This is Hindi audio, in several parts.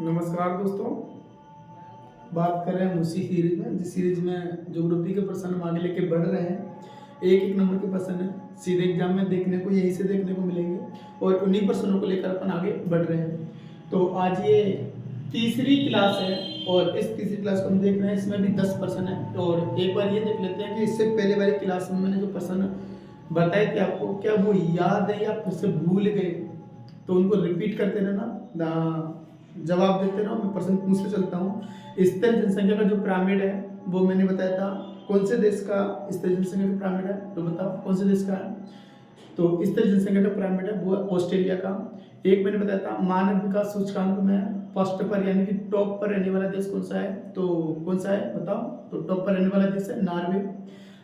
नमस्कार दोस्तों। बात कर रहे हैं हम उसी सीरीज में जिस सीरीज में ज्योग्राफी के प्रश्न हम आगे लेके बढ़ रहे हैं। एक एक नंबर के प्रश्न है सीधे एग्जाम में देखने को यहीं से देखने को मिलेंगे और उन्हीं प्रश्नों को लेकर अपन आगे बढ़ रहे हैं। तो आज ये तीसरी क्लास है और इस तीसरी क्लास को हम देख रहे हैं। इसमें भी 10 प्रश्न है और एक बार ये देख लेते हैं कि इससे पहले वाली क्लास में मैंने जो प्रश्न बताए थे आपको, क्या वो याद है या फिर से भूल गए? तो उनको रिपीट करते रहना, जवाब देते रहो। मैं प्रश्न पूछते चलता हूँ। स्थिर जनसंख्या का जो पिरामिड है वो मैंने बताया था कौन से देश का स्थिर जनसंख्या का पिरामिड है, तो बताओ कौन से देश का है? तो स्थिर जनसंख्या का पिरामिड है वो ऑस्ट्रेलिया का। एक मैंने बताया था मानव विकास सूचकांक में फर्स्ट पर यानी कि टॉप पर रहने वाला देश कौन सा है, तो कौन सा है बताओ? तो टॉप पर रहने वाला देश है नॉर्वे।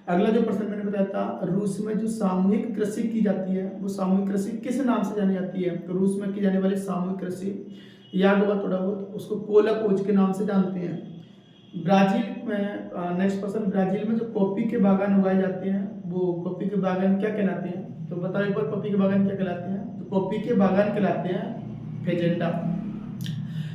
अगला जो प्रश्न मैंने बताया था रूस में जो सामूहिक कृषि की जाती है वो सामूहिक कृषि किस नाम से जानी जाती है? तो रूस में की जाने वाली सामूहिक कृषि याद होगा थोड़ा बहुत, उसको कोलाकोज के नाम से जानते हैं। ब्राजील में नेक्स्ट प्रश्न, ब्राजील में जो कॉफी के बागान उगाए जाते हैं वो कॉफी के बागान क्या कहलाते हैं? तो बताओ एक बार कॉफी के बागान क्या कहलाते हैं? तो कॉफी के बागान कहलाते हैं फेजेंटा।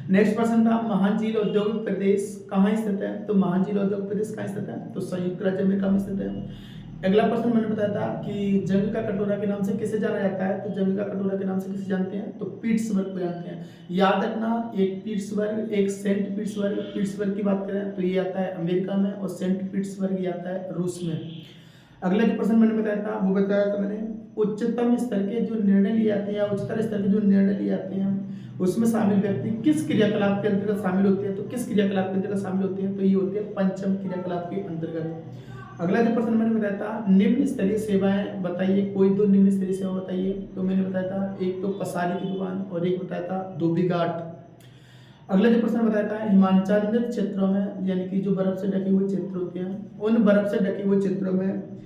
नेक्स्ट प्रश्न था महान झील औद्योगिक प्रदेश कहाँ स्थित है? तो महान झील औद्योगिक प्रदेश कहाँ स्थित है? तो संयुक्त राज्य अमेरिका में स्थित है। अगला प्रश्न मैंने बताया था कि जंग का कटोरा के नाम से किसे जाना जाता है? तो जंग का कटोरा के नाम से किसे जानते हैं? तो पीट्सबर्ग को जानते हैं। याद रखना, एक पीट्सबर्ग एक सेंट पीट्सबर्ग। पीट्सबर्ग की बात करें तो ये आता है अमेरिका में और सेंट पीट्सबर्ग ये आता है रूस में। अगला जो प्रश्न मैंने बताया था वो बताया था मैंने उच्चतम स्तर के जो निर्णय लिए जाते हैं या उच्चतर स्तर के जो निर्णय लिए जाते हैं उसमें शामिल व्यक्ति किस क्रियाकलाप के अंतर्गत शामिल होते हैं? तो किस क्रियाकलाप के अंतर्गत शामिल होते हैं? तो ये होते हैं पंचम क्रियाकलाप के अंतर्गत। अगला जो प्रश्न मैंने बताया था निम्न स्तरीय सेवाएं बताइए, कोई दो निम्न स्तरीय सेवा बताइए। तो मैंने बताया था एक तो पसारी की दुकान और एक बताया था धोबी घाट। अगला जो प्रश्न बताया था हिमांचलित क्षेत्रों में यानी कि जो बर्फ से ढके हुए क्षेत्र होते हैं उन बर्फ से ढके हुए क्षेत्रों में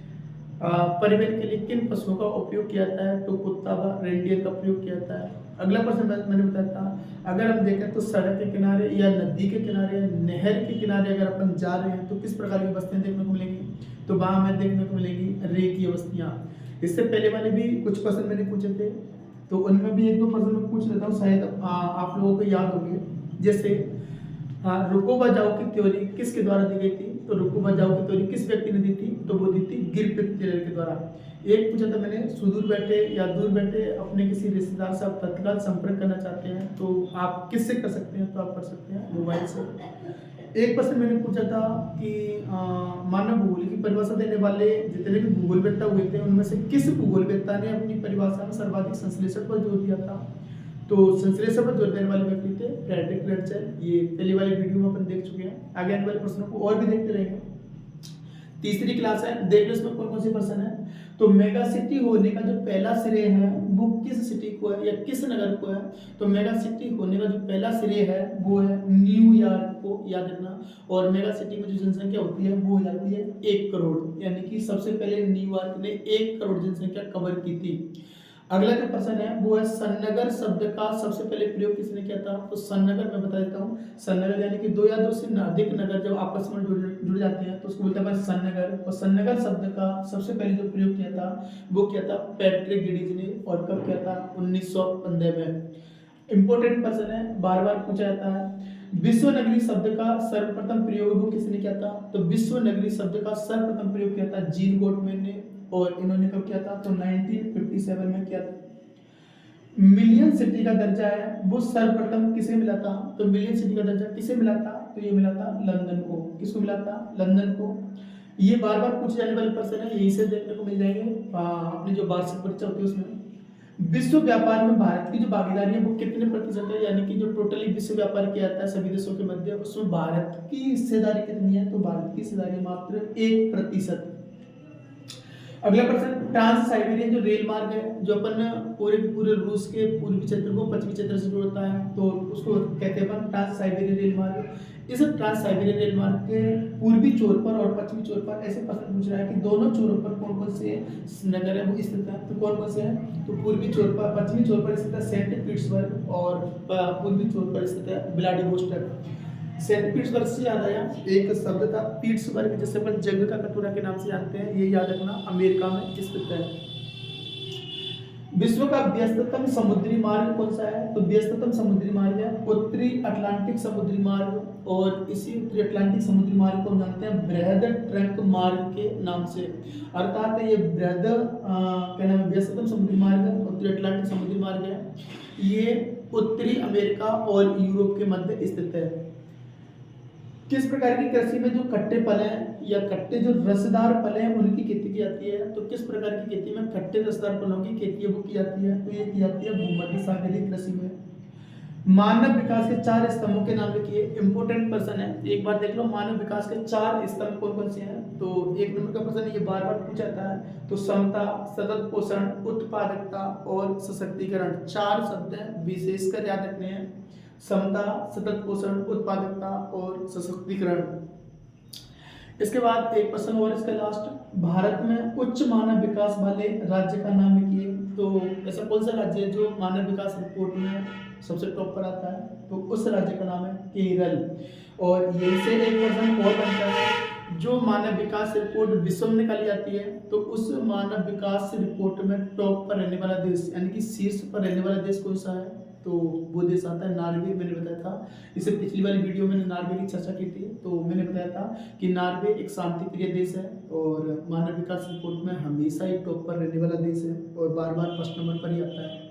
परिवहन के लिए किन पशुओं का उपयोग किया जाता है? तो कुत्ता व रेंडियर का प्रयोग किया जाता है। अगला प्रश्न मैंने बताया था अगर हम देखें तो सड़क के किनारे या नदी के किनारे या नहर के किनारे अगर अपन जा रहे हैं तो किस प्रकार की बस्तियां देखने को मिलेंगी? तो वहां हमें देखने को मिलेगी रेखीय बस्तियां। इससे पहले वाले भी कुछ प्रश्न मैंने पूछे थे तो उनमें भी एक दो प्रश्न मैं पूछ लेता हूँ, शायद आप लोगों को याद होंगे। जैसे रुको बजाओ की थ्योरी किसके द्वारा दी गई थी? तो रुको बजाओ की थ्योरी किस व्यक्ति ने दी थी? तो वो दी थी गिरपिट टेलर के द्वारा। एक पूछा था मैंने सुदूर बैठे या दूर बैठे अपने किसी रिश्तेदार से आप तत्काल संपर्क करना चाहते हैं तो आप किससे कर सकते हैं? तो आप कर सकते हैं मोबाइल से। एक प्रश्न मैंने पूछा था कि मानव भूगोल की परिभाषा देने वाले जितने भी भूगोलवेत्ता हुए थे उनमें से किस भूगोलवेत्ता ने अपनी परिभाषा में सर्वाधिक संश्लेषण पर जोर दिया था? तो संश्लेषण पर जोर देने वाले व्यक्ति थे फ्रेडरिक रेडचल। ये पहली वाली वीडियो में अपन देख चुके हैं। आगे आने वाले प्रश्नों को और भी देखते रहेंगे। तीसरी क्लास है, देख लो इसमें कौन कौन से प्रश्न है। तो मेगा सिटी होने का जो पहला श्रेय है वो किस सिटी को है या किस नगर को है? तो मेगा सिटी होने का जो पहला श्रेय है वो है न्यूयॉर्क को, याद रखना। और मेगा सिटी में जो जनसंख्या होती है वो हो जाती है 1 करोड़, यानी कि सबसे पहले न्यूयॉर्क ने 1 करोड़ जनसंख्या कवर की थी। अगला जो प्रश्न है वो है सन्नगर शब्द का सबसे पहले प्रयोग किसने किया था? तो सन्नगर मैं बता देता हूँ। सन्नगर यानी कि दो या दो से अधिक नगर जब आपस में जुड़ जाते हैं तो उसको बोलते हैं सन्नगर। और सन्नगर शब्द का सबसे पहले जो प्रयोग किया था वो किया था पैट्रिक गिडीज ने। और कब किया था? 1915 में। इंपॉर्टेंट प्रश्न है, बार बार पूछा जाता है। विश्व नगरी शब्द का सर्वप्रथम प्रयोग वो किसने किया था? तो विश्व नगरी शब्द का सर्वप्रथम प्रयोग किया था जीन गोटमैन ने। और इन्होंने कब किया था? तो 1957 में किया था। मिलियन सिटी का दर्जा है वो सर्वप्रथम किसे मिला था? तो मिलियन सिटी का दर्जा किसे मिला था? तो ये मिला था लंदन को। किसको मिला था? लंदन को। ये बार बार पूछे जाने वाले प्रश्न है, यहीं से देखने को मिल जाएंगे अपनी जो वार्षिक परीक्षा होती है उसमें। विश्व व्यापार में भारत की जो भागीदारी है वो कितने प्रतिशत है? यानी कि जो टोटली विश्व व्यापार किया जाता है सभी देशों के मध्य उसमें भारत की हिस्सेदारी कितनी है? तो भारत की हिस्सेदारी मात्र 1%। अगला प्रश्न, ट्रांस साइबेरियन जो रेल मार्ग है जो अपन पूरे पूरे रूस के पूर्वी क्षेत्र को पश्चिमी क्षेत्र से जोड़ता है तो उसको कहते हैं अपन ट्रांस साइबेरियन रेल मार्ग। इस ट्रांस साइबेरियन रेल मार्ग के पूर्वी छोर पर और पश्चिमी छोर पर ऐसे प्रश्न पूछ रहा है कि दोनों छोरों पर कौन कौन से नगर है वो स्थित है? तो कौन कौन से हैं? तो पूर्वी छोर पर पश्चिमी छोर पर स्थित है सेंट पीटर्सबर्ग और पूर्वी छोर पर स्थित है व्लादिवोस्टोक। सेंट पीटर्सबर्ग से याद आया एक शब्द था पीटर्सबर्ग जिसे अपन जंग का कटोरा के नाम से जानते हैं, ये याद रखना, अमेरिका में स्थित है। विश्व का व्यस्ततम समुद्री मार्ग कौन सा है? तो व्यस्ततम समुद्री मार्ग है उत्तरी अटलांटिक समुद्री मार्ग, और इसी उत्तरी अटलांटिक समुद्री मार्ग को हम जानते हैं बृहद ट्रंक मार्ग के नाम से। अर्थात ये बृहद क्या नाम है, व्यस्ततम समुद्री मार्ग है, उत्तरी अटलांटिक समुद्री मार्ग है। ये उत्तरी अमेरिका और यूरोप के मध्य स्थित है। किस प्रकार की कृषि में जो खट्टे फल हैं या खट्टे जो रसदार फल हैं उनकी खेती की जाती है? तो किस प्रकार की खेती में खट्टे रसदार फलों की खेती है वो की जाती है? तो ये की जाती है भूमध्य सागरीय कृषि में। मानव विकास के 4 स्तंभों के नाम लिखिए। इंपोर्टेंट प्रश्न है, एक बार देख लो मानव विकास के 4 स्तंभ कौन कौन से हैं। तो 1 नंबर का प्रश्न ये बार बार पूछा जाता है। तो समता, सतत पोषण, उत्पादकता और सशक्तिकरण 4 शब्द हैं, विशेषकर याद रखने हैं। समता, सतत पोषण, उत्पादकता और सशक्तिकरण। इसके बाद एक प्रश्न और इसका लास्ट, भारत में उच्च मानव विकास वाले राज्य का नाम लिखिए। तो ऐसा कौन सा राज्य है जो मानव विकास रिपोर्ट में सबसे टॉप पर आता है? तो उस राज्य का नाम है केरल। और यही से एक प्रश्न और बनता है, जो मानव विकास रिपोर्ट विश्व में निकाली जाती है तो उस मानव विकास रिपोर्ट में टॉप पर रहने वाला देश यानी कि शीर्ष पर रहने वाला देश कौन सा है? तो वो देश आता है नॉर्वे। मैंने बताया था, इससे पिछली वाली वीडियो में नॉर्वे की चर्चा की थी, तो मैंने बताया था कि नॉर्वे एक शांति प्रिय देश है और मानव विकास रिपोर्ट में हमेशा ही टॉप पर रहने वाला देश है और बार बार फर्स्ट नंबर पर ही आता है।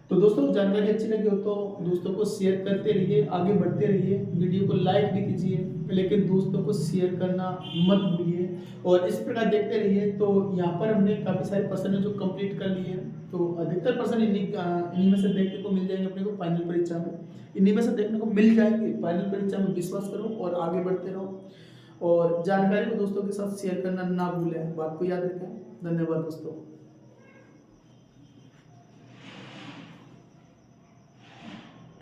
तो दोस्तों जानकारी अच्छी लगी हो तो दोस्तों को शेयर करते रहिए, आगे बढ़ते रहिए, वीडियो को लाइक भी कीजिए, लेकिन दोस्तों को शेयर करना मत भूलिए और इस प्रकार देखते रहिए। तो यहाँ पर हमने काफ़ी सारे प्रश्न जो कंप्लीट कर लिए हैं, तो अधिकतर प्रश्न इन्हीं में से देखने को मिल जाएंगे अपने को फाइनल परीक्षा में, इन्हीं में से देखने को मिल जाएंगे फाइनल परीक्षा में। विश्वास करो और आगे बढ़ते रहो और जानकारी को दोस्तों के साथ शेयर करना ना भूलें, बात को याद रखें। धन्यवाद दोस्तों।